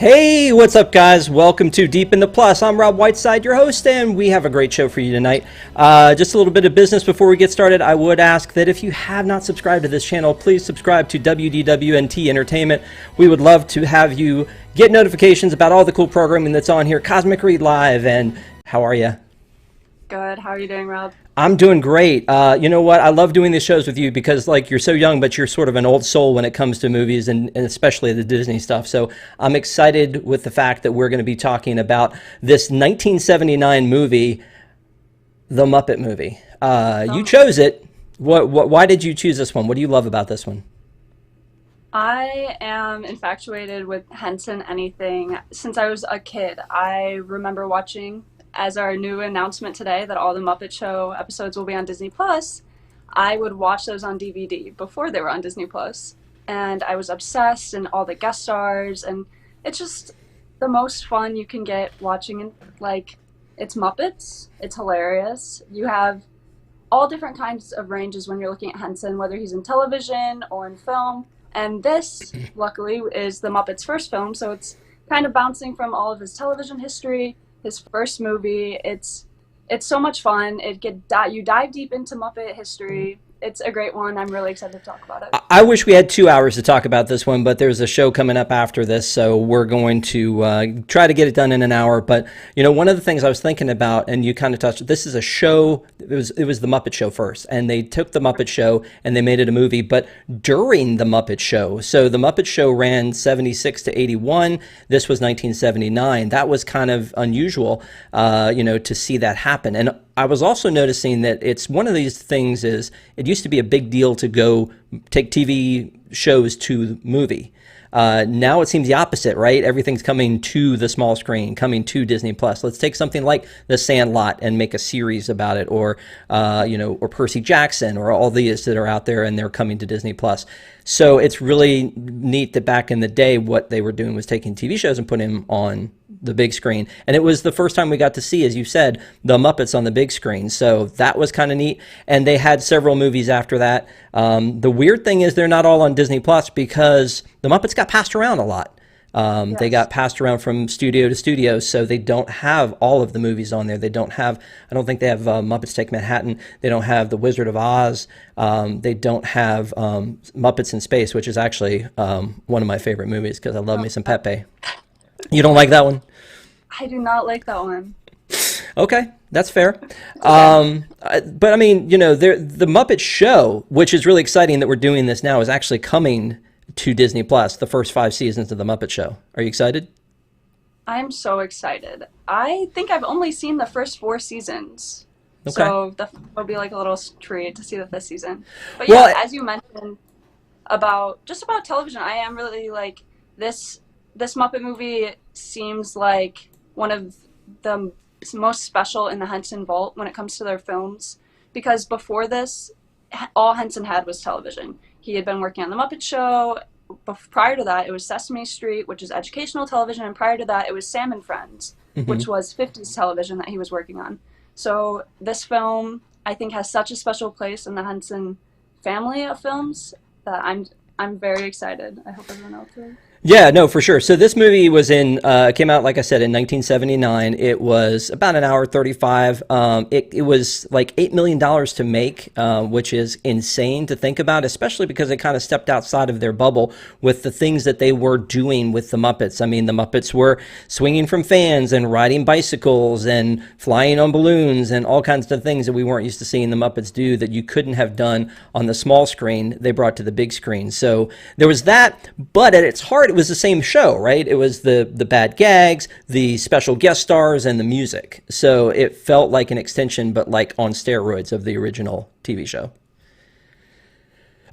Hey, what's up, guys? Welcome to Deep in the Plus. I'm Rob Whiteside, your host, and we have a great show for you tonight. Just a little bit of business before we get started. I would ask that if you have not subscribed to this channel, please subscribe to WDWNT Entertainment. We would love to have you get notifications about all the cool programming that's on here. Cosmic Read Live, and how are you? Good. How are you doing, Rob? I'm doing great. You know what? I love doing these shows with you because, like, you're so young, but you're sort of an old soul when it comes to movies and especially the Disney stuff. So I'm excited with the fact that we're going to be talking about this 1979 movie, The Muppet Movie. You chose it. Why did you choose this one? What do you love about this one? I am infatuated with Henson anything. Since I was a kid, I remember watching, as our new announcement today, that all the Muppet Show episodes will be on Disneyplus. I would watch those on DVD before they were on Disneyplus. And I was obsessed, and all the guest stars, and it's just the most fun you can get watching. Like, it's Muppets, it's hilarious. You have all different kinds of ranges when you're looking at Henson, whether he's in television or in film. And this, luckily, is the Muppets' first film, so it's kind of bouncing from all of his television history, his first movie. It's so much fun. You dive deep into Muppet history. It's a great one. I'm really excited to talk about it. I wish we had 2 hours to talk about this one, but there's a show coming up after this, so we're going to try to get it done in an hour. But, you know, one of the things I was thinking about, and you kind of touched, this is a show, it was the Muppet Show first, and they took the Muppet Show and they made it a movie, but during the Muppet Show. So the Muppet Show ran 76 to 81. This was 1979. That was kind of unusual, to see that happen. And I was also noticing that it's one of these things is it used to be a big deal to go take TV shows to the movie. Now it seems the opposite, right? Everything's coming to the small screen, coming to Disney Plus. Let's take something like The Sandlot and make a series about it, or or Percy Jackson, or all these that are out there and they're coming to Disney Plus. So it's really neat that back in the day, what they were doing was taking TV shows and putting them on the big screen. And it was the first time we got to see, as you said, the Muppets on the big screen. So that was kind of neat. And they had several movies after that. The weird thing is they're not all on Disney Plus because the Muppets got passed around a lot. Yes. They got passed around from studio to studio, so they don't have all of the movies on there. They don't have, I don't think they have Muppets Take Manhattan. They don't have The Wizard of Oz. They don't have Muppets in Space, which is actually one of my favorite movies because I love me some Pepe. You don't like that one? I do not like that one. Okay, that's fair. But I mean, the Muppet Show, which is really exciting that we're doing this now, is actually coming to Disney Plus, the first 5 seasons of the Muppet Show. Are you excited? I'm so excited. I think I've only seen the first 4 seasons. Okay. So that'll be like a little treat to see the 5th season. But yeah, Well, as you mentioned about television, I am really like this Muppet movie seems like one of the most special in the Henson vault when it comes to their films, because before this, all Henson had was television. He had been working on The Muppet Show. Prior to that, it was Sesame Street, which is educational television, and prior to that, it was Sam and Friends, which was 50s television that he was working on. So this film, I think, has such a special place in the Henson family of films that I'm very excited. I hope everyone else is. yeah, no, for sure. So this movie was came out, like I said, in 1979. It was about an hour 35. It was like $8 million to make, which is insane to think about, especially because they kind of stepped outside of their bubble with the things that they were doing with the Muppets. I mean, the Muppets were swinging from fans and riding bicycles and flying on balloons and all kinds of things that we weren't used to seeing the Muppets do that you couldn't have done on the small screen. They brought to the big screen. So there was that, but at its heart, it was the same show, right? It was the bad gags, the special guest stars, and the music. So it felt like an extension, but like on steroids of the original TV show.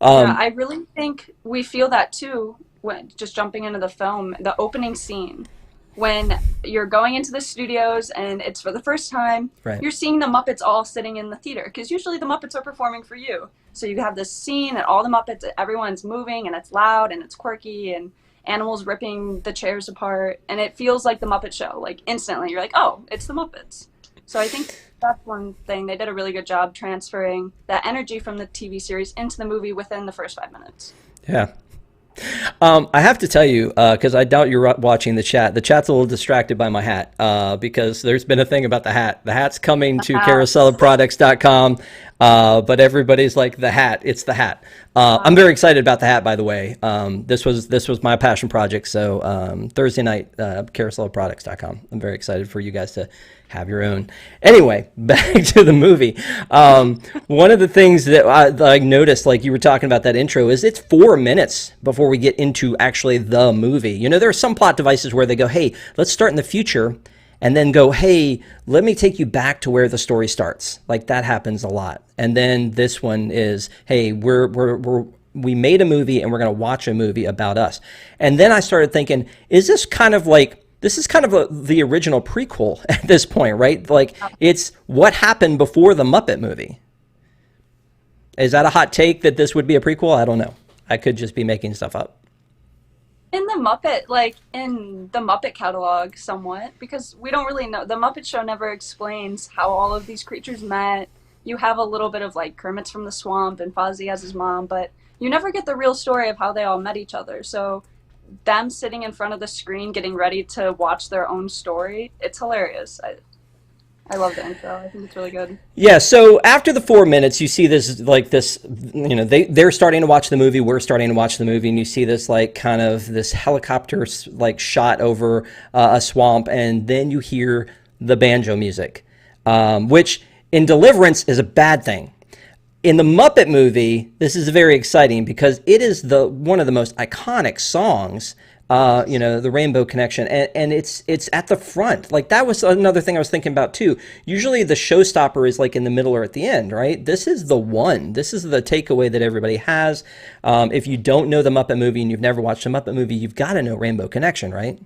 Yeah, I really think we feel that too, when just jumping into the film, the opening scene, when you're going into the studios and it's for the first time, Right. you're seeing the Muppets all sitting in the theater, because usually the Muppets are performing for you. So you have this scene and all the Muppets, everyone's moving and it's loud and it's quirky and animals ripping the chairs apart, and it feels like the Muppet Show. Like instantly you're like, oh, it's the Muppets. So I think that's one thing. They did a really good job transferring that energy from the TV series into the movie within the first 5 minutes. Yeah. I have to tell you, because I doubt you're watching the chat. The chat's a little distracted by my hat, because there's been a thing about the hat. The hat's coming to carouselofproducts.com, but everybody's like, the hat. It's the hat. I'm very excited about the hat, by the way. This was my passion project. So Thursday night, carouselofproducts.com. I'm very excited for you guys to have your own. Anyway, back to the movie. One of the things that I noticed, like you were talking about that intro, is it's 4 minutes before we get into actually the movie. You know, there are some plot devices where they go, hey, let's start in the future, and then go, hey, let me take you back to where the story starts. Like that happens a lot. And then this one is, hey, we made a movie and we're going to watch a movie about us. And then I started thinking, is this kind of like, this is kind of the original prequel at this point, right? Like, it's what happened before the Muppet movie. Is that a hot take that this would be a prequel? I don't know. I could just be making stuff up. In the Muppet catalog, somewhat, because we don't really know. The Muppet Show never explains how all of these creatures met. You have a little bit of, like, Kermit's from the swamp and Fozzie has his mom, but you never get the real story of how they all met each other. So them sitting in front of the screen getting ready to watch their own story, it's hilarious. I love the intro. I think it's really good. Yeah, so after the 4 minutes, you see this, like this, you know, they're starting to watch the movie, we're starting to watch the movie, and you see this, like, kind of this helicopter, like, shot over a swamp, and then you hear the banjo music, which in Deliverance is a bad thing. In the Muppet movie, this is very exciting because it is one of the most iconic songs, you know, the Rainbow Connection, and it's at the front. Like, that was another thing I was thinking about too. Usually the showstopper is like in the middle or at the end, right? This is the one. This is the takeaway that everybody has. If you don't know the Muppet movie and you've never watched the Muppet movie, you've got to know Rainbow Connection, right?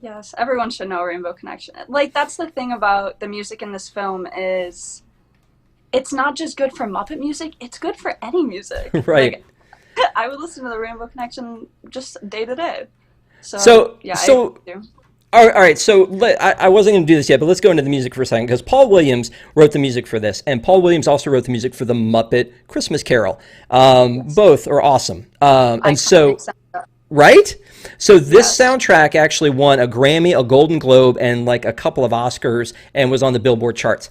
Yes, everyone should know Rainbow Connection. Like, that's the thing about the music in this film is it's not just good for Muppet music, it's good for any music. Right. Like, I would listen to the Rainbow Connection just day to day. So all right, so I wasn't going to do this yet, but let's go into the music for a second, because Paul Williams wrote the music for this, and Paul Williams also wrote the music for the Muppet Christmas Carol. Yes. Both are awesome. And so, right? So this soundtrack actually won a Grammy, a Golden Globe, and like a couple of Oscars, and was on the Billboard charts.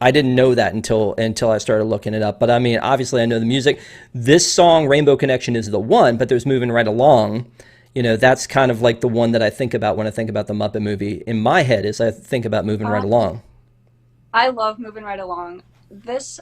I didn't know that until I started looking it up. But I mean, obviously I know the music. This song, Rainbow Connection, is the one, but there's Moving Right Along. You know, that's kind of like the one that I think about when I think about the Muppet movie. In my head, is I think about Moving Right Along. I love Moving Right Along. This,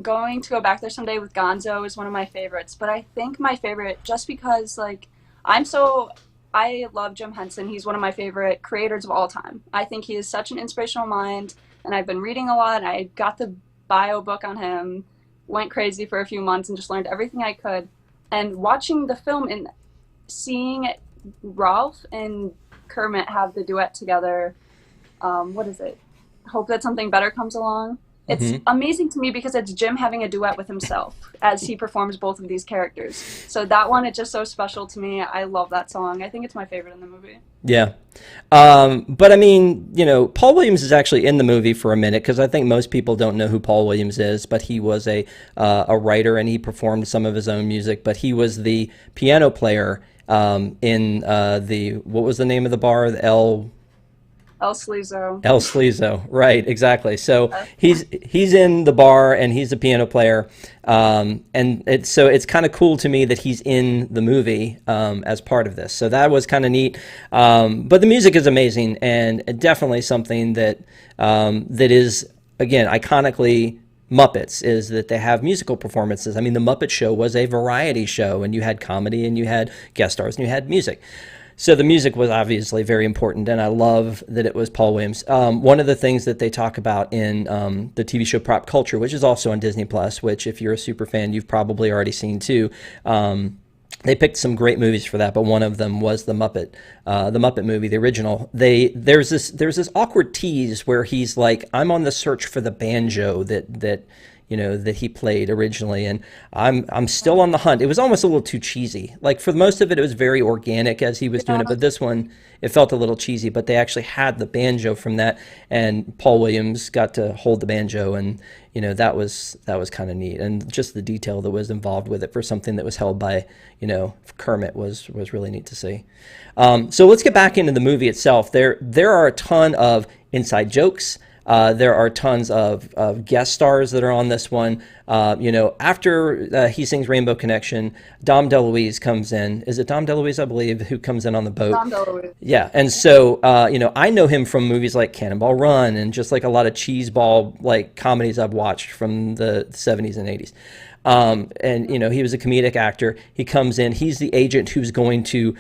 going to go back there someday with Gonzo, is one of my favorites. But I think my favorite, just because, like, I love Jim Henson. He's one of my favorite creators of all time. I think he is such an inspirational mind. And I've been reading a lot. I got the bio book on him, went crazy for a few months and just learned everything I could. And watching the film and seeing Ralph and Kermit have the duet together, what is it? Hope That Something Better Comes Along. It's amazing to me because it's Jim having a duet with himself as he performs both of these characters. So that one, it's just so special to me. I love that song. I think it's my favorite in the movie. Yeah. But I mean, you know, Paul Williams is actually in the movie for a minute, because I think most people don't know who Paul Williams is, but he was a writer and he performed some of his own music, but he was the piano player in what was the name of the bar? The El Sleazo. El Sleazo, right, exactly. So he's in the bar and he's a piano player, and it's kind of cool to me that he's in the movie as part of this. So that was kind of neat. But the music is amazing, and definitely something that is, again, iconically Muppets, is that they have musical performances. I mean, the Muppet Show was a variety show, and you had comedy and you had guest stars and you had music. So the music was obviously very important, and I love that it was Paul Williams. One of the things that they talk about in the TV show Prop Culture, which is also on Disneyplus, which if you're a super fan, you've probably already seen too. They picked some great movies for that, but one of them was the Muppet movie, the original. There's this awkward tease where he's like, "I'm on the search for the banjo that that he played originally. And I'm still on the hunt. It was almost a little too cheesy. Like for most of it, it was very organic as he was doing it. But this one, it felt a little cheesy. But they actually had the banjo from that, and Paul Williams got to hold the banjo, and that was kind of neat. And just the detail that was involved with it for something that was held by Kermit was really neat to see. So let's get back into the movie itself. There are a ton of inside jokes. There are tons of guest stars that are on this one. After he sings Rainbow Connection, Dom DeLuise comes in. Is it Dom DeLuise, I believe, who comes in on the boat? Dom DeLuise. Yeah, and so, I know him from movies like Cannonball Run and just like a lot of cheeseball like comedies I've watched from the 70s and 80s. And he was a comedic actor. He comes in. He's the agent who's going to,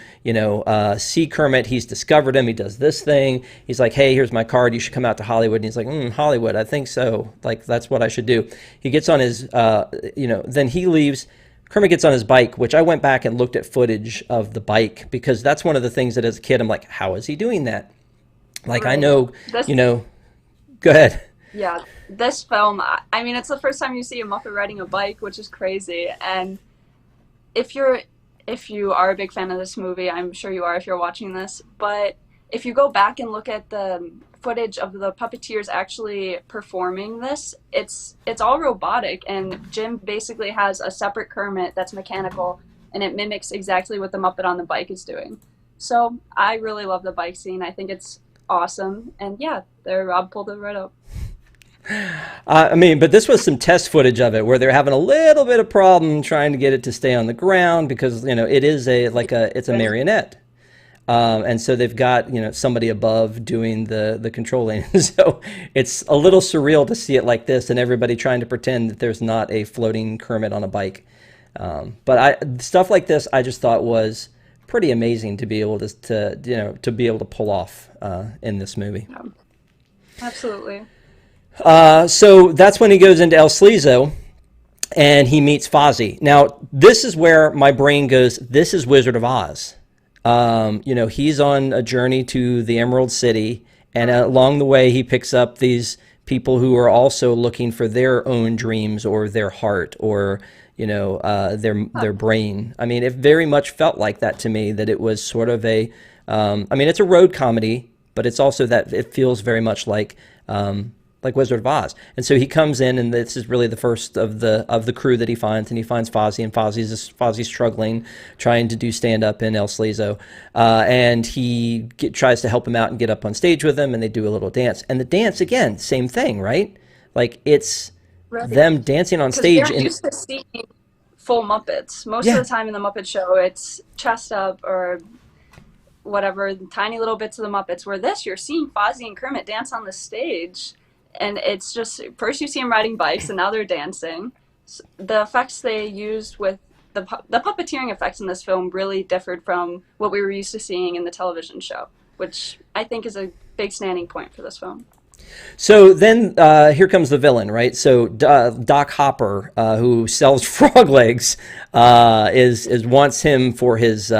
see Kermit. He's discovered him. He does this thing. He's like, hey, here's my card. You should come out to Hollywood. And he's like, Hollywood, I think so. Like, that's what I should do. He gets on his, then he leaves. Kermit gets on his bike, which I went back and looked at footage of the bike because that's one of the things that as a kid, I'm like, how is he doing that? Like, right. I know, go ahead. Yeah, this film, I mean, it's the first time you see a Muppet riding a bike, which is crazy. And if you are a big fan of this movie, I'm sure you are if you're watching this, but if you go back and look at the footage of the puppeteers actually performing this, it's all robotic, and Jim basically has a separate Kermit that's mechanical, and it mimics exactly what the Muppet on the bike is doing. So I really love the bike scene. I think it's awesome. And yeah, Rob pulled it right up. But this was some test footage of it where they're having a little bit of problem trying to get it to stay on the ground because it is it's a marionette, and so they've got somebody above doing the controlling. So it's a little surreal to see it like this and everybody trying to pretend that there's not a floating Kermit on a bike. But stuff like this I just thought was pretty amazing to be able to be able to pull off in this movie. Yeah. Absolutely. So that's when he goes into El Sleazo and he meets Fozzie. Now, this is where my brain goes, this is Wizard of Oz. He's on a journey to the Emerald City, and along the way he picks up these people who are also looking for their own dreams or their heart or, their brain. I mean, it very much felt like that to me, that it was sort of it's a road comedy, but it's also that it feels very much like Wizard of Oz. And so he comes in, and this is really the first of the crew that he finds, and he finds Fozzie, and Fozzie's struggling, trying to do stand-up in El Sleazo. And he tries to help him out and get up on stage with him, and they do a little dance. And the dance, again, same thing, right? Like, it's them dancing on stage. We're used to seeing full Muppets. Most of the time in the Muppet Show, it's chest up or whatever, tiny little bits of the Muppets. Where this, you're seeing Fozzie and Kermit dance on the stage. And it's just, first you see them riding bikes, and now they're dancing. The effects they used with the puppeteering effects in this film really differed from what we were used to seeing in the television show, which I think is a big standing point for this film. So then here comes the villain, right? So Doc Hopper, who sells frog legs, wants him for his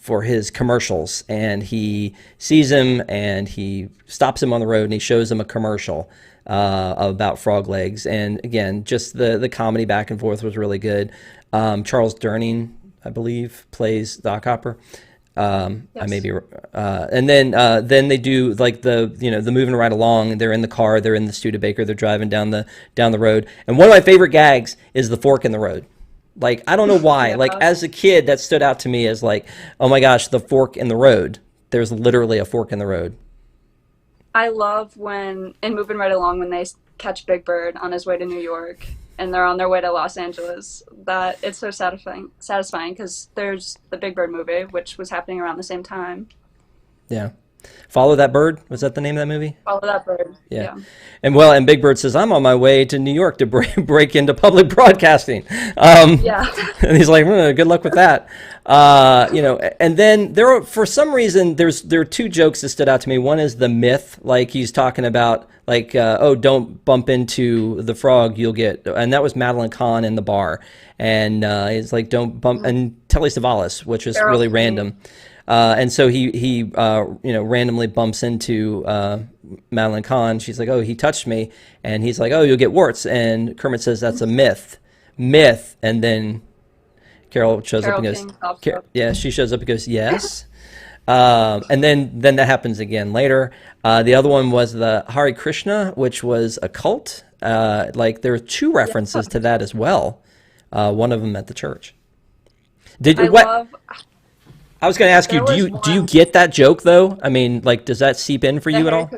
for his commercials, and he sees him and he stops him on the road and he shows him a commercial about frog legs. And again, just the comedy back and forth was really good. Charles Durning, I believe, plays Doc Hopper. Yes. I may be, and then they do like the moving right along. They're in the car, they're in the Studebaker, they're driving down the road. And one of my favorite gags is the fork in the road. Like, I don't know why. Yeah. Like, as a kid, that stood out to me as like, oh my gosh, the fork in the road. There's literally a fork in the road. I love in Moving Right Along, when they catch Big Bird on his way to New York and they're on their way to Los Angeles, that it's so satisfying because there's the Big Bird movie, which was happening around the same time. Yeah. Follow That Bird? Was that the name of that movie? Follow That Bird. Yeah. And Big Bird says, I'm on my way to New York to break into public broadcasting. Yeah. And he's like, good luck with that. And then for some reason, there are two jokes that stood out to me. One is the myth, like he's talking about, like, don't bump into the frog, you'll get, and that was Madeline Kahn in the bar. And it's like, don't bump, and Telly Savalas, which is really random. And so he randomly bumps into Madeline Kahn. She's like, "Oh, he touched me," and he's like, "Oh, you'll get warts." And Kermit says, "That's a myth." And then Carol shows up and goes, "Yeah." She shows up and goes, "Yes." And then that happens again later. The other one was the Hare Krishna, which was a cult. Like there are two references to that as well. One of them at the church. I was going to ask you, do you get that joke though? I mean, like, does that seep in for you at all?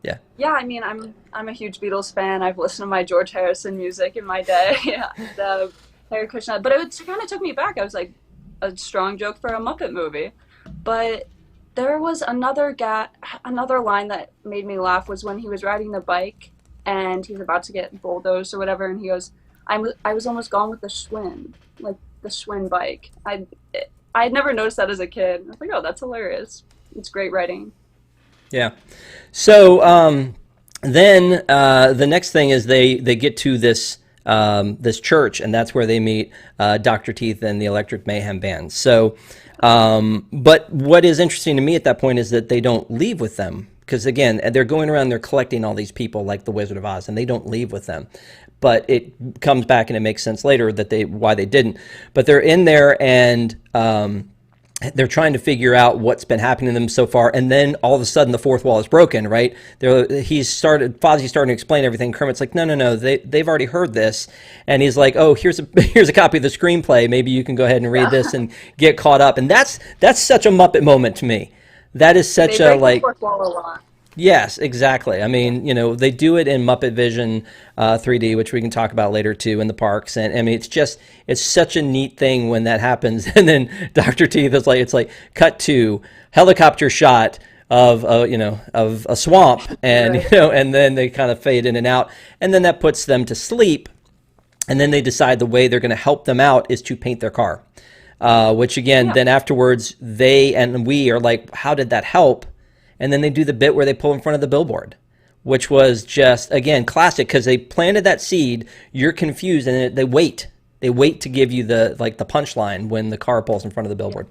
Yeah. Yeah, I mean, I'm a huge Beatles fan. I've listened to my George Harrison music in my day. Yeah, the Hare Krishna, but it kind of took me back. I was like, a strong joke for a Muppet movie. But there was another line that made me laugh was when he was riding the bike and he's about to get bulldozed or whatever, and he goes, I was almost gone with the Schwinn, like the Schwinn bike. I had never noticed that as a kid. I was like, oh, that's hilarious. It's great writing. Yeah. So then the next thing is they get to this church, and that's where they meet Dr. Teeth and the Electric Mayhem Band. So, but what is interesting to me at that point is that they don't leave with them. Because again, they're going around, they're collecting all these people like the Wizard of Oz, and they don't leave with them. But it comes back and it makes sense later that why they didn't. But they're in there and they're trying to figure out what's been happening to them so far, and then all of a sudden the fourth wall is broken, right? Fozzie's starting to explain everything. Kermit's like, no, they've already heard this, and he's like, oh, here's a copy of the screenplay. Maybe you can go ahead and read this and get caught up. And that's such a Muppet moment to me. That is such a like. Fourth wall a lot. Yes, exactly. I mean, they do it in Muppet Vision 3D, which we can talk about later too in the parks. And I mean, it's such a neat thing when that happens. And then Dr. Teeth is like, it's like cut to helicopter shot of a swamp, and right. And then they kind of fade in and out, and then that puts them to sleep. And then they decide the way they're going to help them out is to paint their car, which again, then afterwards they and we are like, how did that help? And then they do the bit where they pull in front of the billboard, which was just, again, classic, because they planted that seed, you're confused, and they wait. They wait to give you the punchline when the car pulls in front of the billboard.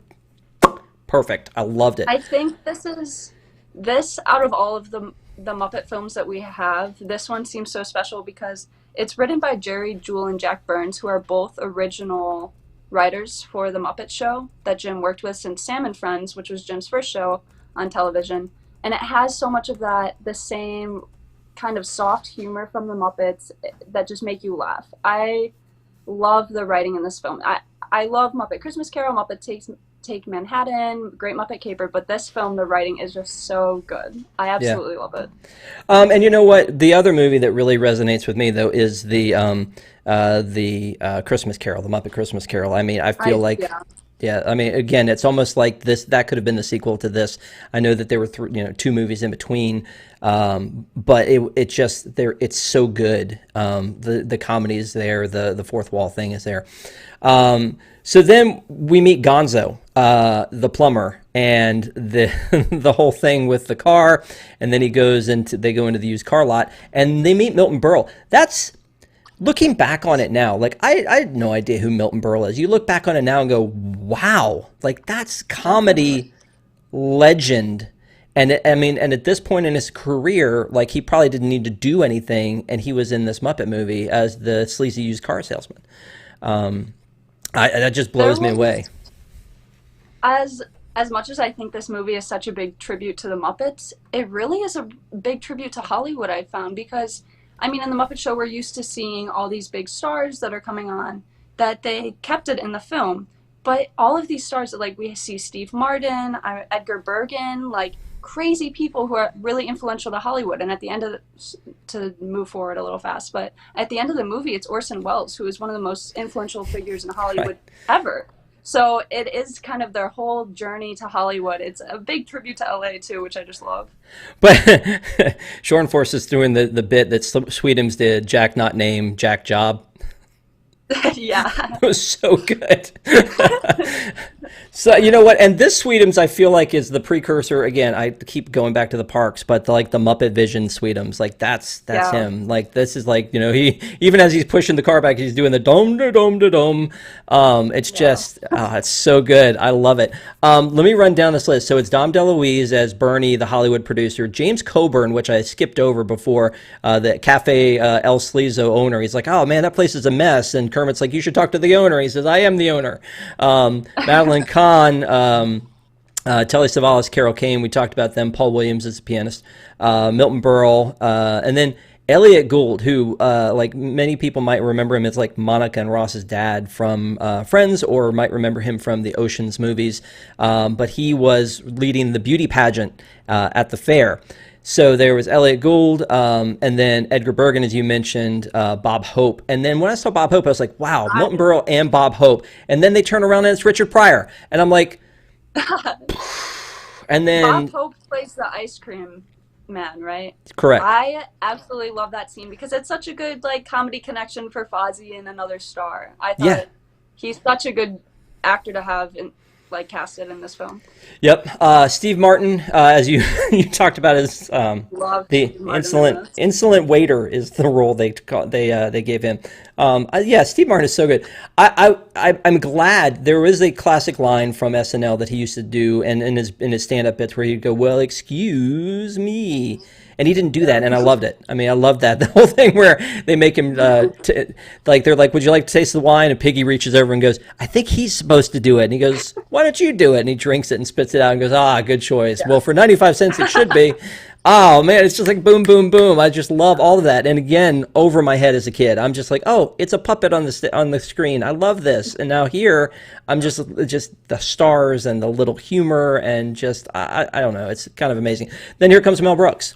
Perfect. I loved it. I think this out of all of the Muppet films that we have, this one seems so special because it's written by Jerry Jewell and Jack Burns, who are both original writers for the Muppet Show that Jim worked with since Sam and Friends, which was Jim's first show on television. And it has so much of the same kind of soft humor from the Muppets that just make you laugh. I love the writing in this film. I love Muppet Christmas Carol, Muppet Take Manhattan, Great Muppet Caper, but this film, the writing is just so good. I absolutely love it. And you know what? The other movie that really resonates with me, though, is the Christmas Carol, the Muppet Christmas Carol. I mean, I feel like... Yeah, I mean, again, it's almost like that could have been the sequel to this. I know that there were two movies in between, but it's so good. The comedy is there, the fourth wall thing is there. So then we meet Gonzo, the plumber, and the whole thing with the car, and then they go into the used car lot, and they meet Milton Berle. That's looking back on it now, like I had no idea who Milton Berle is. You look back on it now and go, wow, like that's comedy legend. And and at this point in his career, like he probably didn't need to do anything, and he was in this Muppet movie as the sleazy used car salesman. That just blows me away. As much as I think this movie is such a big tribute to the Muppets, it really is a big tribute to Hollywood, I found, because I mean, in the Muppet Show, we're used to seeing all these big stars that are coming on, that they kept it in the film. But all of these stars, like we see Steve Martin, Edgar Bergen, like crazy people who are really influential to Hollywood. And at the end of to move forward a little fast, but at the end of the movie, it's Orson Welles, who is one of the most influential figures in Hollywood ever. So it is kind of their whole journey to Hollywood. It's a big tribute to LA too, which I just love. But Shorn Force is doing the bit that Sweetums did, Jack Not Name, Jack Job. Yeah. It was so good. So you know what? And this Sweetums, I feel like, is the precursor. Again, I keep going back to the parks, but like the Muppet Vision Sweetums, like that's Yeah. him. Like this is like he even as he's pushing the car back, he's doing the dome da dome da dome. It's Yeah. just it's so good. I love it. Let me run down this list. So it's Dom DeLuise as Bernie, the Hollywood producer. James Coburn, which I skipped over before, the Cafe El Sleazo owner. He's like, oh man, that place is a mess. And Kermit's like, you should talk to the owner. He says, I am the owner. Madeline Kahn. Telly Savalas, Carol Kane, we talked about them. Paul Williams is a pianist. Milton Berle, and then Elliot Gould, who like many people might remember him as like Monica and Ross's dad from Friends, or might remember him from the Ocean's movies. But he was leading the beauty pageant at the fair. So there was Elliot Gould, and then Edgar Bergen, as you mentioned, Bob Hope. And then when I saw Bob Hope, I was like, wow, Milton Berle and Bob Hope. And then they turn around and it's Richard Pryor. And I'm like, and then... Bob Hope plays the ice cream man, right? Correct. I absolutely love that scene because it's such a good like comedy connection for Fozzie and another star. I thought he's such a good actor to have in, like casted in this film. Yep. Steve Martin, as you you talked about, is the insolent waiter is the role they gave him. Yeah, Steve Martin is so good. I'm glad there was a classic line from SNL that he used to do, and in his stand-up bits where he'd go, "Well, excuse me." And he didn't do that, and I loved it. I mean, I loved that. The whole thing where they make him, like, they're like, would you like to taste the wine? And Piggy reaches over and goes, I think he's supposed to do it. And he goes, why don't you do it? And he drinks it and spits it out and goes, good choice. Yeah. Well, for 95 cents, it should be. Oh, man, it's just like boom, boom, boom. I just love all of that. And again, over my head as a kid, I'm just like, oh, it's a puppet on the screen. I love this. And now here, I'm just the stars and the little humor and just, I don't know. It's kind of amazing. Then here comes Mel Brooks.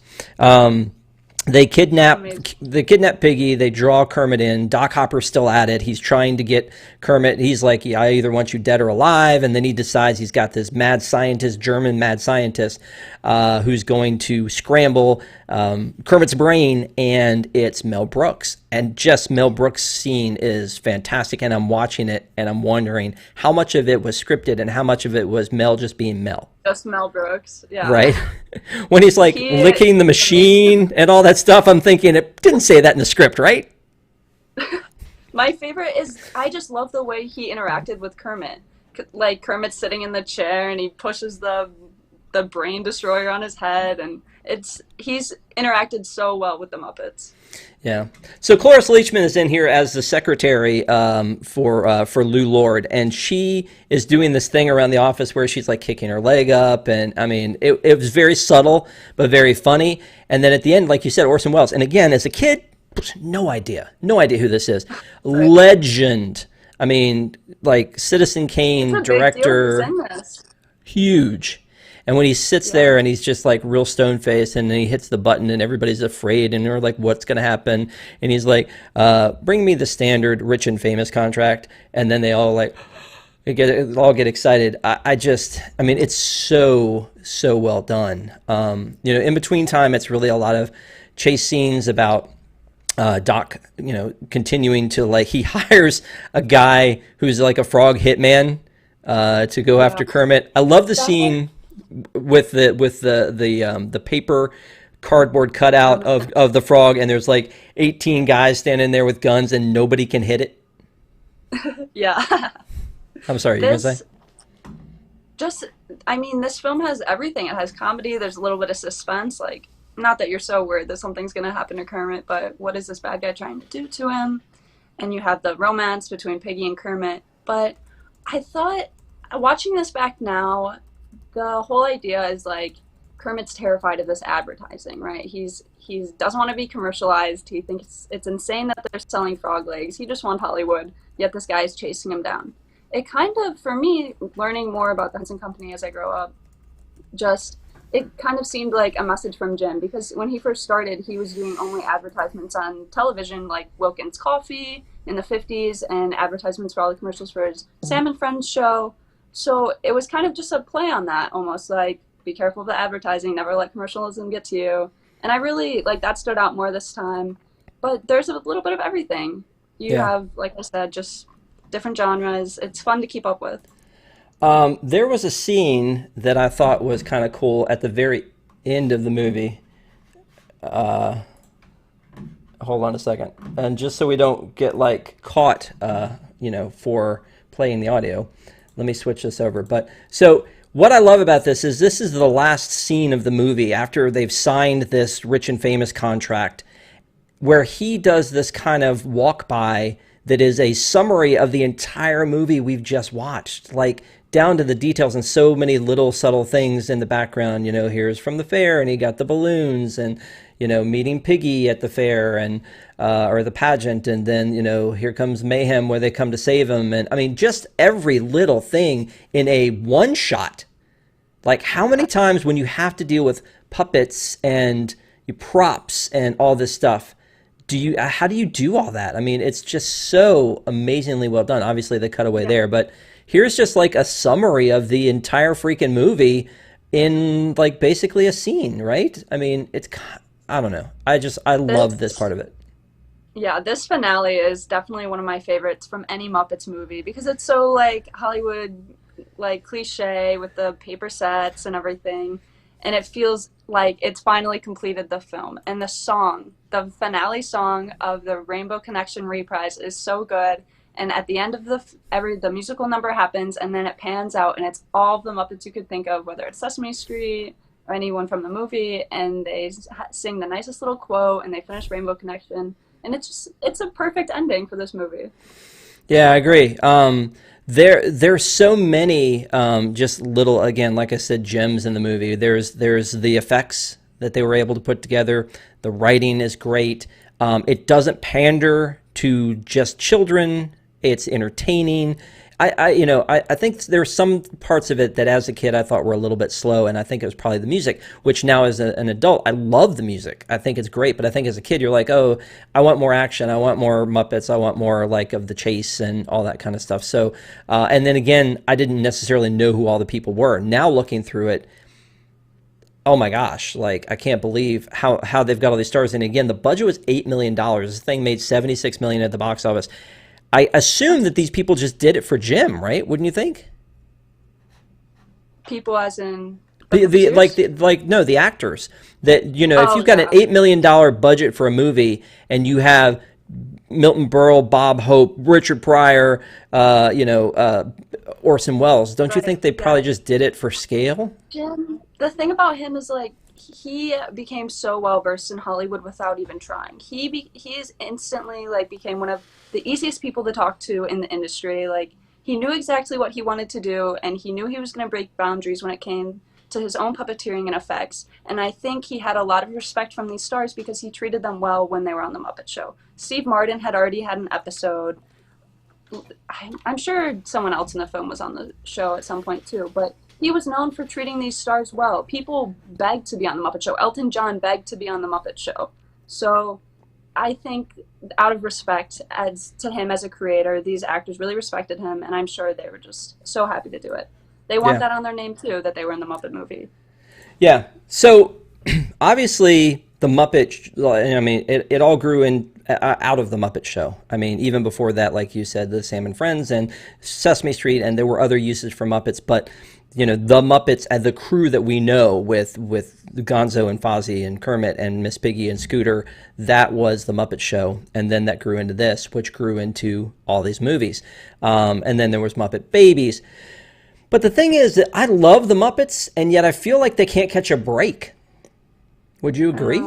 They kidnap Piggy. They draw Kermit in. Doc Hopper's still at it. He's trying to get Kermit. He's like, I either want you dead or alive. And then he decides he's got this German mad scientist, who's going to scramble Kermit's brain, and it's Mel Brooks. And just Mel Brooks' scene is fantastic. And I'm watching it, and I'm wondering how much of it was scripted and how much of it was Mel just being Mel. Just Mel Brooks, yeah. Right? When he's like licking the machine and all that stuff, I'm thinking it didn't say that in the script, right? My favorite is, I just love the way he interacted with Kermit. Like, Kermit's sitting in the chair and he pushes the brain destroyer on his head, and he's interacted so well with the Muppets. Yeah. So Cloris Leachman is in here as the secretary for Lou Lord, and she is doing this thing around the office where she's like kicking her leg up, and I mean it was very subtle but very funny. And then at the end, like you said, Orson Welles. And again, as a kid, no idea who this is. Legend. I mean, like Citizen Kane director, huge. And when he sits there and he's just like real stone-faced, and then he hits the button and everybody's afraid and they're like, what's going to happen? And he's like, bring me the standard rich and famous contract. And then they all like, all get excited. I mean, it's so well done. In between time, it's really a lot of chase scenes about Doc, continuing to like, he hires a guy who's like a frog hitman to go after Kermit. I love the scene with the paper cardboard cutout of the frog, and there's like 18 guys standing there with guns and nobody can hit it. Yeah. I'm sorry, you gonna say? I mean, this film has everything. It has comedy, there's a little bit of suspense, like, not that you're so worried that something's gonna happen to Kermit, but what is this bad guy trying to do to him? And you have the romance between Piggy and Kermit. But I thought, watching this back now, the whole idea is like Kermit's terrified of this advertising, right? He doesn't want to be commercialized. He thinks it's insane that they're selling frog legs. He just wants Hollywood, yet this guy is chasing him down. It kind of, for me, learning more about the Henson Company as I grow up, it kind of seemed like a message from Jim, because when he first started, he was doing only advertisements on television, like Wilkins Coffee in the 50s, and advertisements for all the commercials for his Sam and Friends show. So it was kind of just a play on that, almost like, be careful of the advertising, never let commercialism get to you. And I really, like, that stood out more this time. But there's a little bit of everything. You have, like I said, just different genres. It's fun to keep up with. There was a scene that I thought was kind of cool at the very end of the movie. Hold on a second. And just so we don't get like caught, for playing the audio, let me switch this over. But so what I love about this is the last scene of the movie after they've signed this rich and famous contract, where he does this kind of walk by that is a summary of the entire movie we've just watched, like down to the details and so many little subtle things in the background. Here's from the fair, and he got the balloons, and meeting Piggy at the fair, and or the pageant, and then here comes mayhem where they come to save him, and I mean just every little thing in a one shot. Like, how many times when you have to deal with puppets and props and all this stuff, how do you do all that? I mean, it's just so amazingly well done. Obviously, the cutaway there, but here's just like a summary of the entire freaking movie in like basically a scene, right? I mean, I don't know. I love this part of it. Yeah, this finale is definitely one of my favorites from any Muppets movie because it's so like Hollywood, like cliche with the paper sets and everything. And it feels like it's finally completed the film. And the finale song of the Rainbow Connection reprise is so good. And at the end of the musical number happens, and then it pans out, and it's all of the Muppets you could think of, whether it's Sesame Street or anyone from the movie, and they sing the nicest little quote, and they finish Rainbow Connection. And it's a perfect ending for this movie. Yeah, I agree. There's so many just little, again, like I said, gems in the movie. There's the effects that they were able to put together. The writing is great. It doesn't pander to just children. It's entertaining. I think there's some parts of it that as a kid I thought were a little bit slow, and I think it was probably the music, which now as an adult, I love the music. I think it's great, but I think as a kid you're like, oh, I want more action, I want more Muppets, I want more like of the chase and all that kind of stuff. So, and then again, I didn't necessarily know who all the people were. Now looking through it, oh my gosh, like I can't believe how they've got all these stars. And again, the budget was $8 million. This thing made $76 million at the box office. I assume that these people just did it for Jim, right? Wouldn't you think? People as in the actors. That if you've got an $8 million budget for a movie and you have Milton Berle, Bob Hope, Richard Pryor, Orson Welles, don't you think they probably just did it for scale? Jim, the thing about him is like he became so well versed in Hollywood without even trying. He is instantly like became one of the easiest people to talk to in the industry. Like he knew exactly what he wanted to do, and he knew he was going to break boundaries when it came to his own puppeteering and effects. And I think he had a lot of respect from these stars because he treated them well when they were on the Muppet Show. Steve Martin had already had an episode. I'm sure someone else in the film was on the show at some point too, but he was known for treating these stars well. People begged to be on the Muppet Show. Elton John begged to be on the Muppet Show. So I think out of respect to him as a creator, these actors really respected him, and I'm sure they were just so happy to do it. They want that on their name too, that they were in the Muppet movie. Yeah. So obviously the Muppet, I mean, it all grew out of the Muppet Show. I mean, even before that, like you said, the Sam and Friends and Sesame Street, and there were other uses for Muppets, but the Muppets and the crew that we know with Gonzo and Fozzie and Kermit and Miss Piggy and Scooter, that was the Muppet Show. And then that grew into this, which grew into all these movies. And then there was Muppet Babies. But the thing is that I love the Muppets, and yet I feel like they can't catch a break. Would you agree?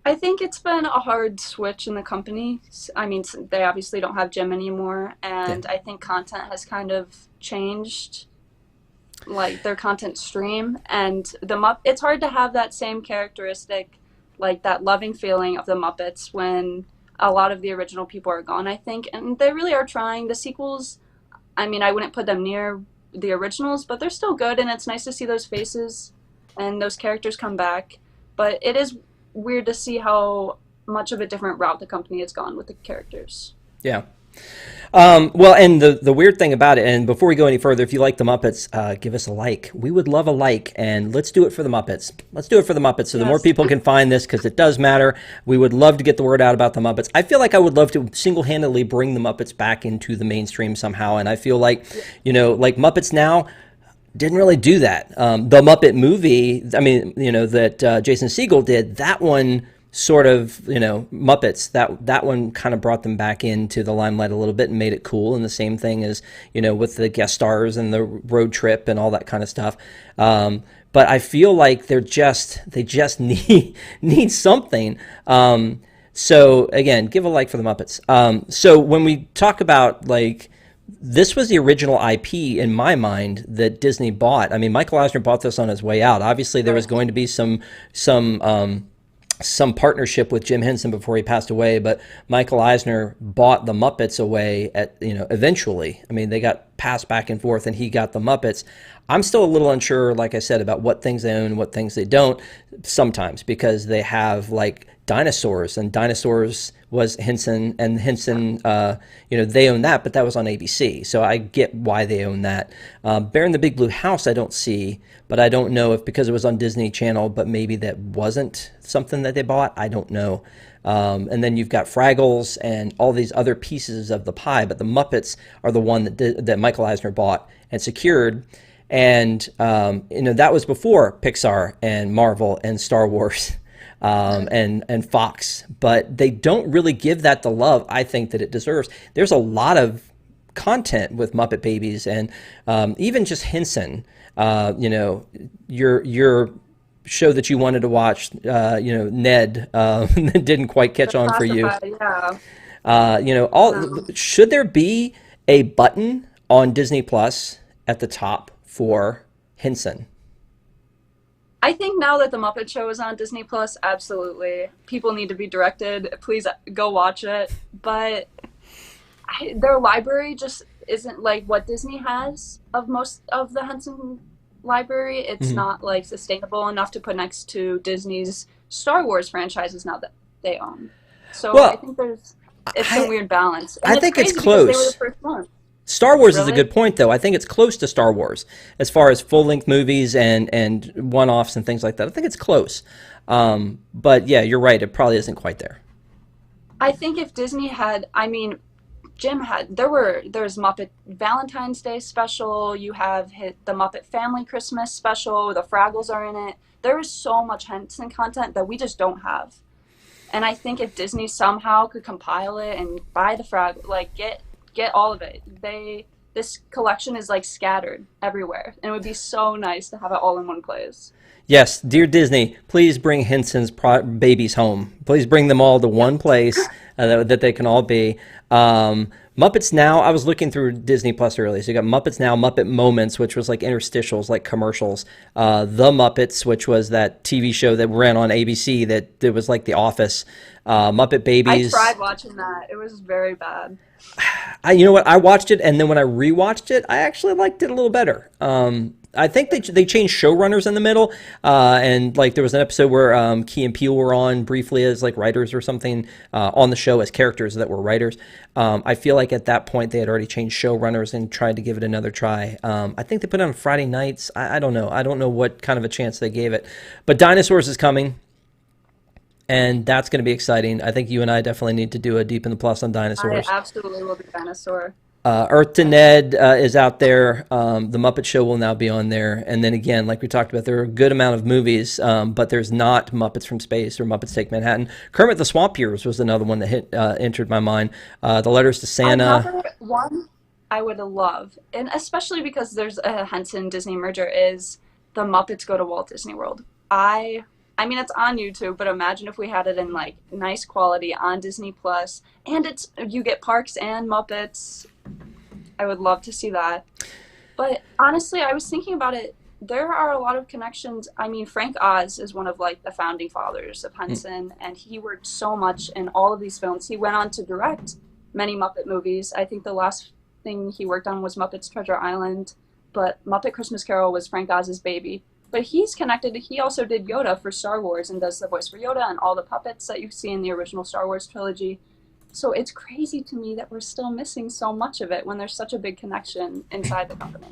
I think it's been a hard switch in the company. I mean, they obviously don't have Jim anymore, and I think content has kind of changed, like their content stream. And it's hard to have that same characteristic, like that loving feeling of the Muppets when a lot of the original people are gone, I think. And they really are trying. The sequels, I mean, I wouldn't put them near the originals, but they're still good, and it's nice to see those faces and those characters come back. But it is weird to see how much of a different route the company has gone with the characters. Yeah. Well, and the weird thing about it, and before we go any further, if you like the Muppets, give us a like. We would love a like, and let's do it for the Muppets. Let's do it for the Muppets so the more Yes. people can find this, because it does matter. We would love to get the word out about the Muppets. I feel like I would love to single-handedly bring the Muppets back into the mainstream somehow, and I feel like, like Muppets Now didn't really do that. The Muppet Movie, I mean, that Jason Segel did, that one sort of, Muppets, that one kind of brought them back into the limelight a little bit and made it cool. And the same thing as, with the guest stars and the road trip and all that kind of stuff. But I feel like they just need something. So again, give a like for the Muppets. So when we talk about this was the original IP in my mind that Disney bought. I mean, Michael Eisner bought this on his way out. Obviously, there was going to be some partnership with Jim Henson before he passed away, but Michael Eisner bought the Muppets away eventually. I mean, they got passed back and forth, and he got the Muppets. I'm still a little unsure, like I said, about what things they own and what things they don't sometimes, because they have dinosaurs, and dinosaurs was Henson, and Henson, they own that, but that was on ABC. So I get why they own that. Bear in the Big Blue House, I don't see, but I don't know if because it was on Disney Channel, but maybe that wasn't something that they bought. I don't know. And then you've got Fraggles and all these other pieces of the pie, but the Muppets are the one that Michael Eisner bought and secured. And, that was before Pixar and Marvel and Star Wars. And Fox, but they don't really give that the love I think that it deserves. There's a lot of content with Muppet Babies, and even just Henson. Your show that you wanted to watch, Ned, didn't quite catch on for you. Yeah. Should there be a button on Disneyplus at the top for Henson? I think now that the Muppet Show is on Disneyplus, absolutely. People need to be directed. Please go watch it. But their library just isn't like what Disney has of most of the Henson library. It's not sustainable enough to put next to Disney's Star Wars franchises now that they own. So I think it's a weird balance. And I think it's crazy because they were close. the first one. Star Wars is a Really? good point, though. I think it's close to Star Wars as far as full-length movies and one-offs and things like that. I think it's close. But yeah, you're right. It probably isn't quite there. I think if Disney had, Jim had, there's Muppet Valentine's Day special, you have the Muppet Family Christmas special, the Fraggles are in it. There is so much Henson content that we just don't have. And I think if Disney somehow could compile it and buy the get all of it. This collection is scattered everywhere, and it would be so nice to have it all in one place. Yes, dear Disney, please bring Henson's babies home. Please bring them all to one place that they can all be. Muppets Now, I was looking through Disney Plus earlier. So you got Muppets Now, Muppet Moments, which was like interstitials, like commercials. The Muppets, which was that TV show that ran on ABC that it was like The Office. Muppet Babies. I tried watching that. It was very bad. You know what? I watched it, and then when I rewatched it, I actually liked it a little better. I think they changed showrunners in the middle, and there was an episode where Key and Peele were on briefly as writers or something on the show as characters that were writers. I feel like at that point they had already changed showrunners and tried to give it another try. I think they put it on Friday nights. I don't know. I don't know what kind of a chance they gave it, but Dinosaurs is coming. And that's going to be exciting. I think you and I definitely need to do a Deep in the Plus on dinosaurs. I absolutely will be Dinosaur. Earth to Ned is out there. The Muppet Show will now be on there. And then again, like we talked about, there are a good amount of movies, but there's not Muppets from Space or Muppets Take Manhattan. Kermit the Swamp Years was another one that entered my mind. The Letters to Santa. Another one I would love, and especially because there's a Henson-Disney merger, is the Muppets Go to Walt Disney World. I mean, it's on YouTube, but imagine if we had it in nice quality on Disney Plus, and you get parks and Muppets. I would love to see that. But honestly, I was thinking about it. There are a lot of connections. I mean, Frank Oz is one of the founding fathers of Henson, and he worked so much in all of these films. He went on to direct many Muppet movies. I think the last thing he worked on was Muppets Treasure Island, but Muppet Christmas Carol was Frank Oz's baby. But he's connected. He also did Yoda for Star Wars and does the voice for Yoda and all the puppets that you see in the original Star Wars trilogy. So it's crazy to me that we're still missing so much of it when there's such a big connection inside the company.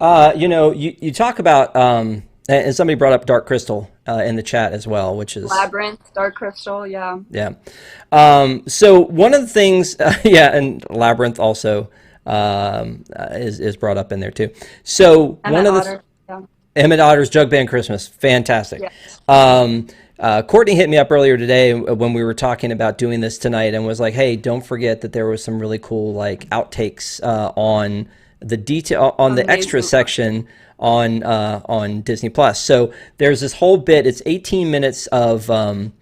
You talk about, and somebody brought up Dark Crystal in the chat as well, which is Labyrinth, Dark Crystal, yeah. yeah. So one of the things, yeah, and Labyrinth also is brought up in there too. So Emmett one of the Otter, yeah. Emmett Otter's Jug Band Christmas, fantastic. Yes. Courtney hit me up earlier today when we were talking about doing this tonight and was like, "Hey, don't forget that there was some really cool like outtakes on the detail on the extra section on Disneyplus." So there's this whole bit. It's 18 minutes of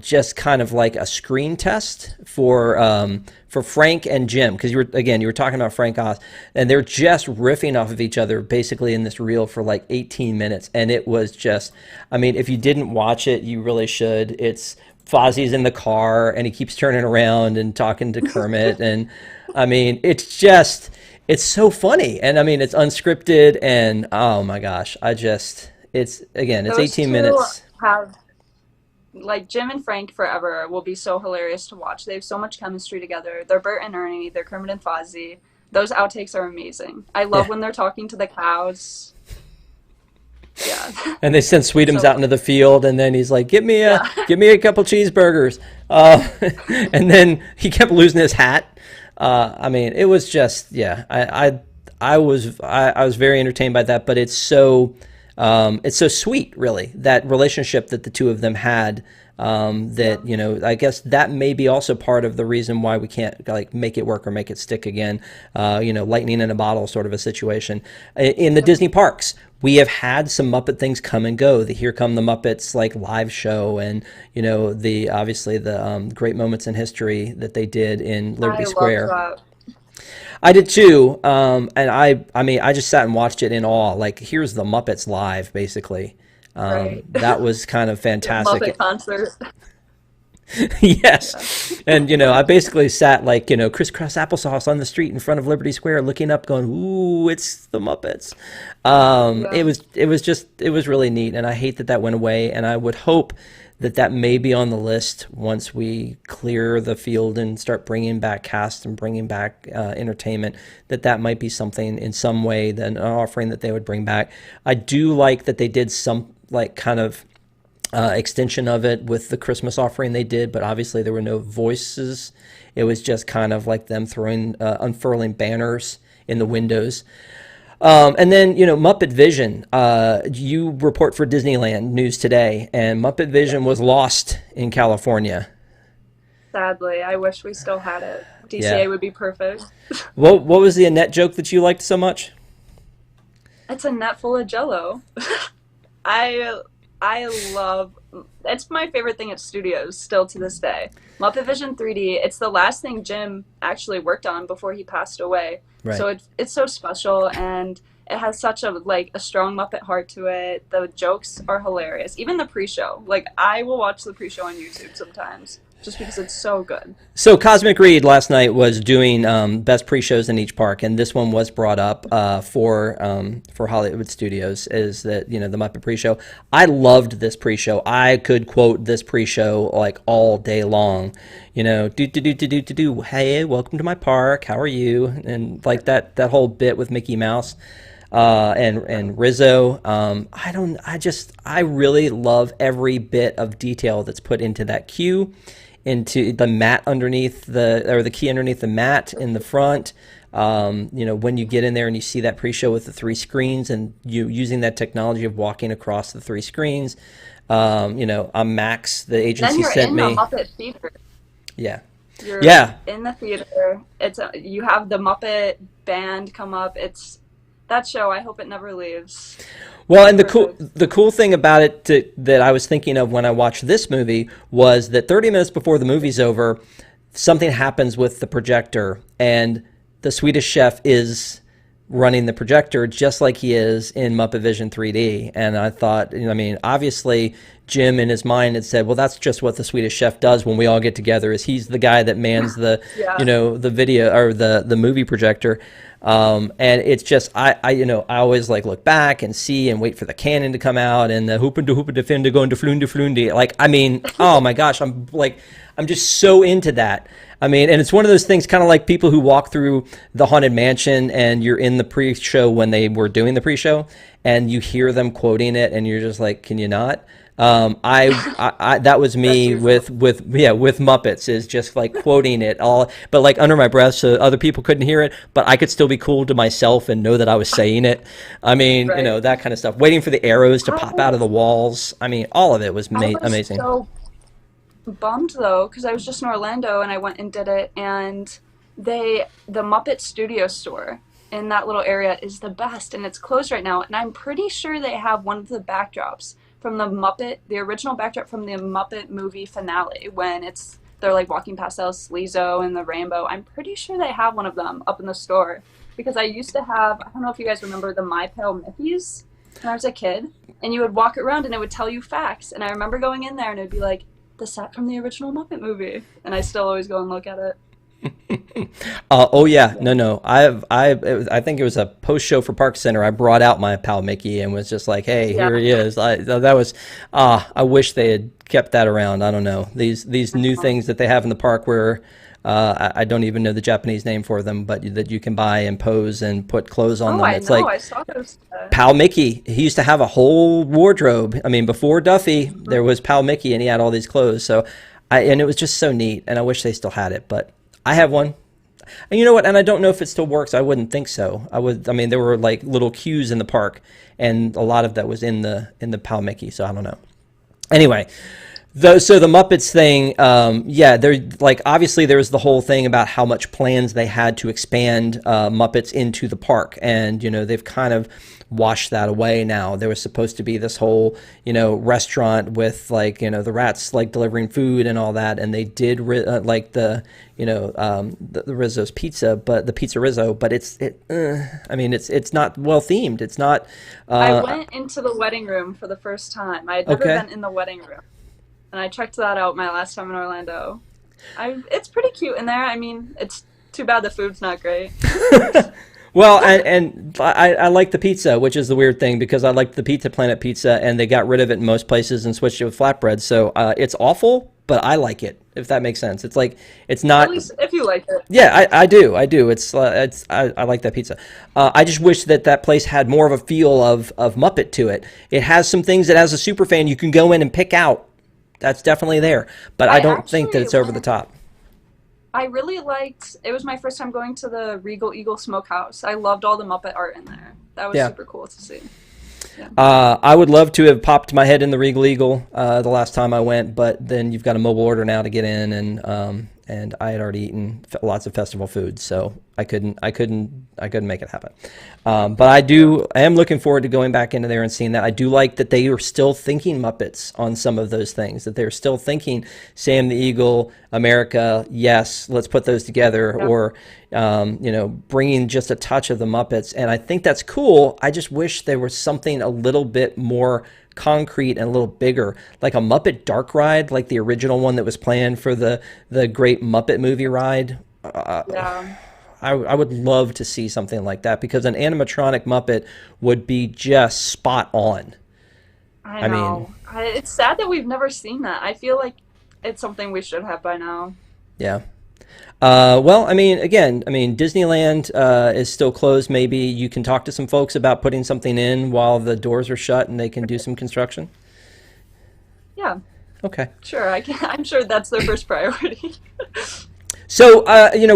just kind of like a screen test for Frank and Jim, because you were talking about Frank Oz, and they're just riffing off of each other basically in this reel for like 18 minutes, and it was just, I mean, if you didn't watch it, you really should. It's Fozzie's in the car and he keeps turning around and talking to Kermit, and I mean, it's so funny, and I mean, it's unscripted, and oh my gosh, it's Those 18 two minutes. have, like, Jim and Frank forever will be so hilarious to watch. They have so much chemistry together. They're Bert and Ernie. They're Kermit and Fozzie. Those outtakes are amazing. I love when they're talking to the cows. Yeah. And they send Sweetums So out into the field, and then he's like, "Give me a couple cheeseburgers," and then he kept losing his hat. I mean, it was just, yeah. I was very entertained by that, but it's so sweet, really, that relationship that the two of them had. That I guess that may be also part of the reason why we can't like make it work or make it stick again. Lightning in a bottle sort of a situation. In the Disney parks, we have had some Muppet things come and go. The Here Come the Muppets like live show, and obviously the great moments in history that they did in Liberty Square. Love that. I did too, and I mean, I just sat and watched it in awe. Like, here's the Muppets live, basically. Right. That was kind of fantastic. Muppet concert. Yes, and I basically sat like crisscross applesauce on the street in front of Liberty Square, looking up, going, "Ooh, it's the Muppets." It was really neat, and I hate that went away. And I would hope that may be on the list once we clear the field and start bringing back cast and bringing back entertainment, that might be something in some way, an offering that they would bring back. I do like that they did some like kind of extension of it with the Christmas offering they did, but obviously there were no voices. It was just kind of like them unfurling banners in the windows. And then, Muppet Vision, you report for Disneyland News Today, and Muppet Vision was lost in California. Sadly, I wish we still had it. DCA would be perfect. What was the Annette joke that you liked so much? It's a net full of Jell-O. It's my favorite thing at studios still to this day. Muppet Vision 3D, it's the last thing Jim actually worked on before he passed away. Right. So it's so special, and it has such a strong Muppet heart to it. The jokes are hilarious. Even the pre-show. Like, I will watch the pre-show on YouTube sometimes just because it's so good. So Cosmic Reed last night was doing best pre-shows in each park, and this one was brought up for Hollywood Studios, is that the Muppet Pre-Show. I loved this pre-show. I could quote this pre-show like all day long. Hey, welcome to my park. How are you? And like that whole bit with Mickey Mouse. And Rizzo. I really love every bit of detail that's put into that queue, into the mat underneath the key underneath the mat in the front. When you get in there and you see that pre-show with the 3 screens and you using that technology of walking across the 3 screens. On Max, the agency sent me. Then you're in the Muppet Theater. Yeah. You're in the theater. You have the Muppet band come up. It's that show. I hope it never leaves. Well, and the cool thing about it that I was thinking of when I watched this movie was that 30 minutes before the movie's over, something happens with the projector, and the Swedish Chef is running the projector just like he is in Muppet Vision 3D. And I thought, obviously Jim in his mind had said, well, that's just what the Swedish Chef does when we all get together, is he's the guy that mans the, the video or the movie projector. And it's just I always like look back and see and wait for the cannon to come out and the hoopa de hoopa defender going to floon de floondy. Like, I mean, oh my gosh, I'm just so into that. I mean, and it's one of those things, kind of like people who walk through the Haunted Mansion and you're in the pre-show when they were doing the pre-show and you hear them quoting it and you're just like, can you not? I that was me with Muppets, is just like quoting it all, but like under my breath so other people couldn't hear it, but I could still be cool to myself and know that I was saying it. I mean, right. That kind of stuff. Waiting for the arrows to pop out of the walls. I mean, all of it was amazing. So bummed though, because I was just in Orlando and I went and did it, and the Muppet Studio store in that little area is the best, and it's closed right now, and I'm pretty sure they have one of the backdrops from the original backdrop from the Muppet movie finale, when they're like walking past El Sleazo and the rainbow. I'm pretty sure they have one of them up in the store, because I used to have, I don't know if you guys remember the My Pale Mickeys when I was a kid, and you would walk around and it would tell you facts, and I remember going in there and it would be like, the set from the original Muppet movie, and I still always go and look at it. Oh yeah, no. I think it was a post show for Park Center. I brought out my pal Mickey and was just like, "Hey, here he is." I wish they had kept that around. I don't know, these new things that they have in the park where I don't even know the Japanese name for them, but that you can buy and pose and put clothes on them. It's like, I saw those. Pal Mickey. He used to have a whole wardrobe. I mean, before Duffy, there was Pal Mickey, and he had all these clothes. So, and it was just so neat. And I wish they still had it, but I have one. And you know what? And I don't know if it still works. I wouldn't think so. I mean, there were like little queues in the park, and a lot of that was in the Pal Mickey. So I don't know. Anyway, so the Muppets thing, they're like, obviously there was the whole thing about how much plans they had to expand Muppets into the park, and they've kind of washed that away now. There was supposed to be this whole restaurant with like the rats like delivering food and all that, and they did like the Rizzo's pizza, but the pizza Rizzo, but it's not well themed. It's not. I went into the wedding room for the first time. I had never been in the wedding room, and I checked that out my last time in Orlando. It's pretty cute in there. I mean, it's too bad the food's not great. Well, and I like the pizza, which is the weird thing, because I liked the Pizza Planet pizza, and they got rid of it in most places and switched it with flatbread. So it's awful, but I like it, if that makes sense. It's like, it's not. At least if you like it. Yeah, I do. I like that pizza. I just wish that place had more of a feel of Muppet to it. It has some things that, as a super fan, you can go in and pick out. That's definitely there, but I don't think that it's over the top. I really liked, it was my first time going to the Regal Eagle Smokehouse. I loved all the Muppet art in there. That was super cool to see. Yeah. I would love to have popped my head in the Regal Eagle the last time I went, but then you've got a mobile order now to get in, and I had already eaten lots of festival food, so I couldn't make it happen. But I am looking forward to going back into there and seeing that. I do like that they are still thinking Muppets on some of those things, that they're still thinking Sam the Eagle, America, yes, let's put those together, or bringing just a touch of the Muppets, and I think that's cool. I just wish there was something a little bit more concrete and a little bigger, like a Muppet Dark Ride, like the original one that was planned for the great Muppet movie ride. I would love to see something like that, because an animatronic Muppet would be just spot on. I know. It's sad that we've never seen that. I feel like it's something we should have by now. Yeah. Well, Disneyland is still closed. Maybe you can talk to some folks about putting something in while the doors are shut and they can do some construction. Yeah. Okay. Sure, I'm sure that's their first priority. So,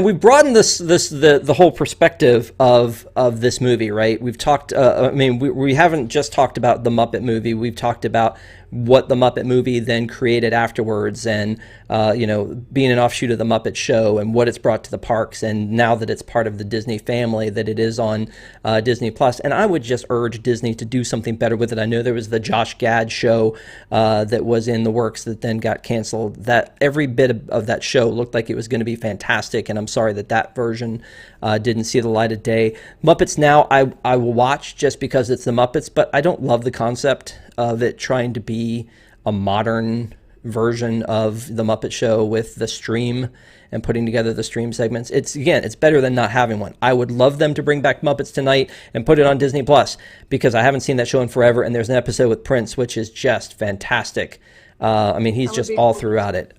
we've broadened the whole perspective of this movie, right? We've talked, we haven't just talked about the Muppet movie. We've talked about what the Muppet movie then created afterwards, and being an offshoot of the Muppet Show and what it's brought to the parks, and now that it's part of the Disney family, that it is on Disneyplus. And I would just urge Disney to do something better with it. I know there was the Josh Gad show that was in the works that then got canceled. That every bit of that show looked like it was going to be fantastic, and I'm sorry that version didn't see the light of day. Muppets Now, I will watch just because it's the Muppets, but I don't love the concept of it trying to be a modern version of the Muppet Show with the stream and putting together the stream segments. It's better than not having one. I would love them to bring back Muppets Tonight and put it on Disneyplus, because I haven't seen that show in forever, and there's an episode with Prince, which is just fantastic. I mean, he's just all throughout it.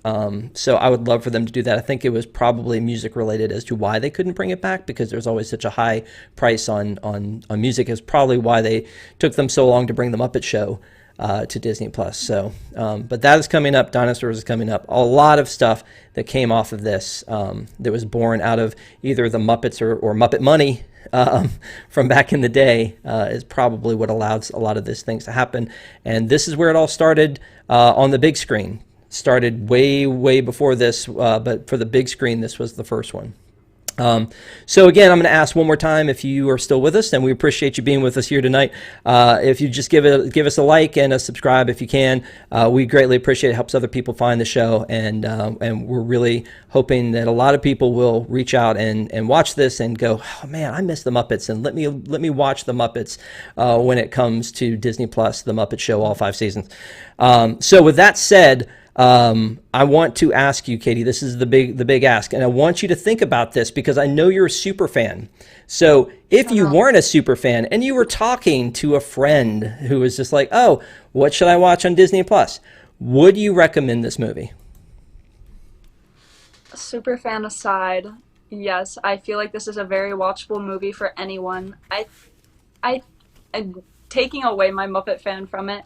So I would love for them to do that. I think it was probably music related as to why they couldn't bring it back, because there's always such a high price on music. Is probably why they took them so long to bring the Muppet Show to Disneyplus. So, but that is coming up. Dinosaurs is coming up. A lot of stuff that came off of this that was born out of either the Muppets or Muppet money from back in the day is probably what allows a lot of these things to happen. And this is where it all started on the big screen. Started way before this, but for the big screen, this was the first one. So again, I'm going to ask one more time if you are still with us, and we appreciate you being with us here tonight. If you just give us a like and a subscribe if you can, we greatly appreciate it. It helps other people find the show, and we're really hoping that a lot of people will reach out and watch this and go, oh man, I miss the Muppets, and let me watch the Muppets when it comes to Disneyplus, the Muppet Show, all 5 seasons. So with that said, I want to ask you, Katy, this is the big ask, and I want you to think about this because I know you're a super fan. So if you weren't a super fan and you were talking to a friend who was just like, oh, what should I watch on Disney Plus? Would you recommend this movie? Super fan aside, yes, I feel like this is a very watchable movie for anyone. I taking away my Muppet fan from it,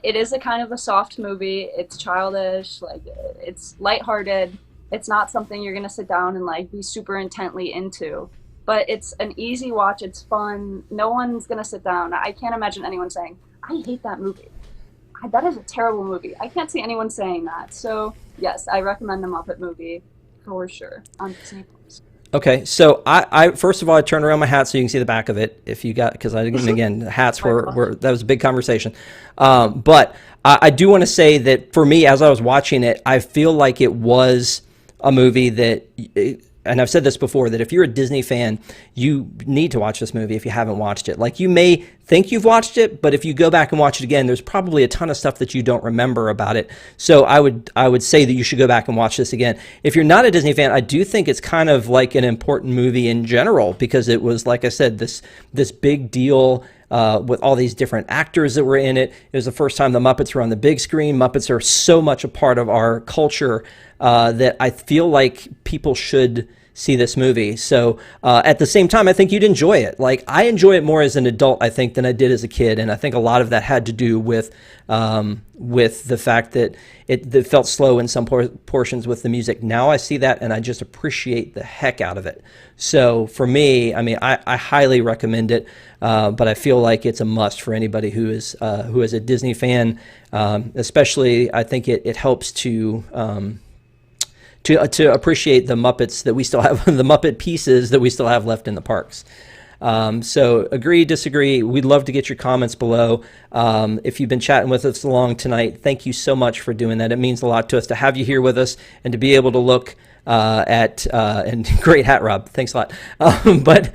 it is a kind of a soft movie. It's childish, like it's lighthearted. It's not something you're gonna sit down and like be super intently into. But it's an easy watch. It's fun. No one's gonna sit down. I can't imagine anyone saying, "I hate that movie. That is a terrible movie." I can't see anyone saying that. So yes, I recommend the Muppet Movie for sure on Disney Plus. Okay, so I first of all, I turn around my hat so you can see the back of it. If you got, because again, hats were that was a big conversation. But I do want to say that for me, as I was watching it, I feel like it was a movie that, and I've said this before, that if you're a Disney fan, you need to watch this movie if you haven't watched it. Like, you may think you've watched it, but if you go back and watch it again, there's probably a ton of stuff that you don't remember about it. So I would say that you should go back and watch this again. If you're not a Disney fan, I do think it's kind of like an important movie in general, because it was, like I said, this big deal with all these different actors that were in it. It was the first time the Muppets were on the big screen. Muppets are so much a part of our culture that I feel like people should see this movie. So at the same time, I think you'd enjoy it. Like, I enjoy it more as an adult, I think, than I did as a kid. And I think a lot of that had to do with the fact that it felt slow in some portions with the music. Now I see that, and I just appreciate the heck out of it. So for me, I mean, I highly recommend it, but I feel like it's a must for anybody who is a Disney fan. Especially, I think it helps to appreciate the Muppets that we still have, the Muppet pieces that we still have left in the parks. So agree, disagree. We'd love to get your comments below. If you've been chatting with us along tonight, thank you so much for doing that. It means a lot to us to have you here with us and to be able to look and great hat, Rob. Thanks a lot. But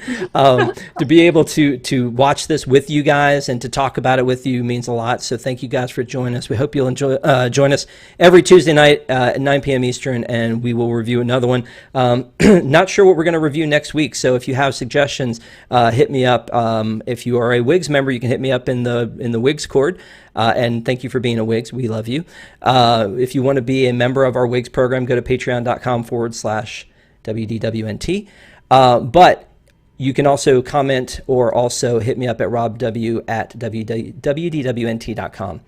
to be able to watch this with you guys and to talk about it with you means a lot. So thank you guys for joining us. We hope you'll join us every Tuesday night at 9 p.m. Eastern, and we will review another one. Not sure what we're going to review next week, so if you have suggestions, hit me up. If you are a WIGS member, you can hit me up in the WIGS Cord. And thank you for being a WIGS. We love you. If you want to be a member of our WIGS program, go to patreon.com/WDWNT. But you can also comment or also hit me up at robw@WDWNT.com.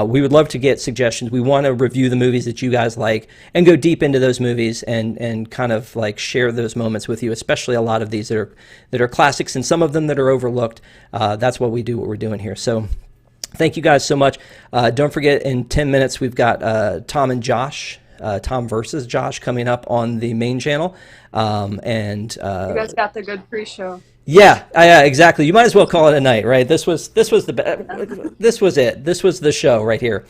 We would love to get suggestions. We want to review the movies that you guys like and go deep into those movies and kind of like share those moments with you, especially a lot of these that are classics and some of them that are overlooked. That's what we're doing here. So thank you guys so much. Don't forget, in 10 minutes, we've got Tom and Josh, Tom versus Josh, coming up on the main channel. You guys got the good pre-show. Yeah, exactly. You might as well call it a night, right? This was it. This was the show right here.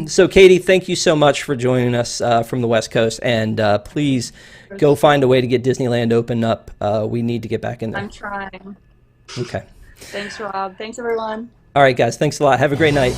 So, Katy, thank you so much for joining us from the West Coast, and please go find a way to get Disneyland opened up. We need to get back in there. I'm trying. Okay. Thanks, Rob. Thanks, everyone. All right, guys. Thanks a lot. Have a great night.